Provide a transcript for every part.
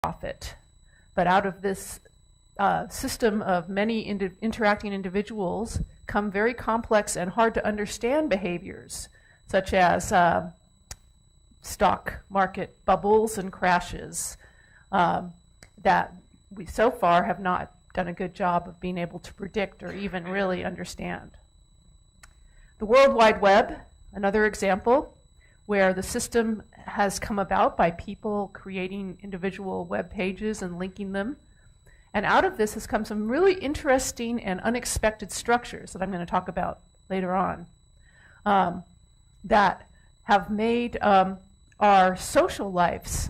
profit. But out of this system of many interacting individuals come very complex and hard to understand behaviors, such as stock market bubbles and crashes that we so far have not done a good job of being able to predict or even really understand. The World Wide Web, another example, where the system has come about by people creating individual web pages and linking them. And out of this has come some really interesting and unexpected structures that I'm going to talk about later on that have made our social lives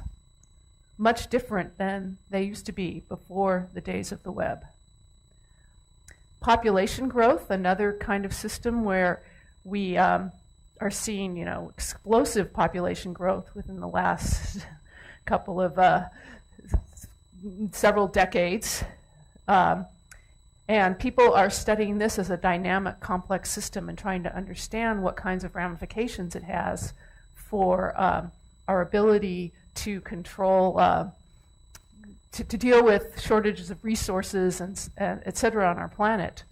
much different than they used to be before the days of the web. Population growth, another kind of system where we are seeing, explosive population growth within the last couple of several decades. And people are studying this as a dynamic, complex system and trying to understand what kinds of ramifications it has for our ability to control, to deal with shortages of resources and et cetera on our planet.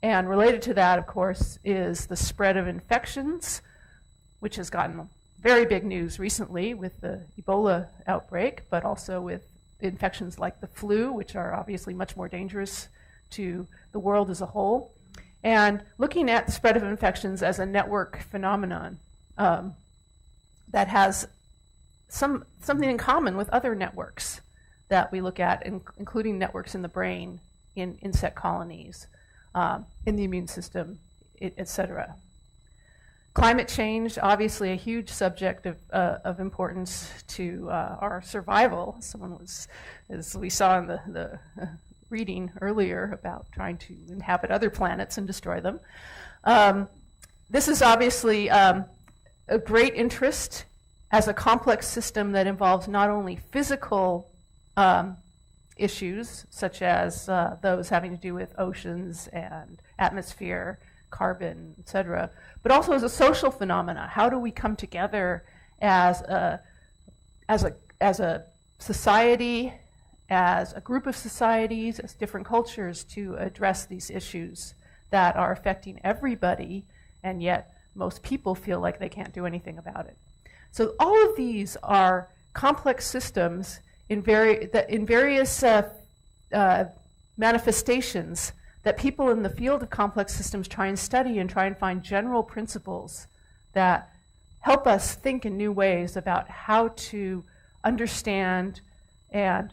And related to that, of course, is the spread of infections, which has gotten very big news recently with the Ebola outbreak, but also with infections like the flu, which are obviously much more dangerous to the world as a whole. And looking at the spread of infections as a network phenomenon that has something in common with other networks that we look at, including networks in the brain, in insect colonies, in the immune system, et cetera. Climate change, obviously a huge subject of importance to our survival. Someone was, as we saw in the reading earlier, about trying to inhabit other planets and destroy them. This is obviously a great interest as a complex system that involves not only physical issues, such as those having to do with oceans and atmosphere, carbon, et cetera, but also as a social phenomena. How do we come together as a society, as a group of societies, as different cultures to address these issues that are affecting everybody, and yet most people feel like they can't do anything about it. So all of these are complex systems in various manifestations that people in the field of complex systems try and study and try and find general principles that help us think in new ways about how to understand and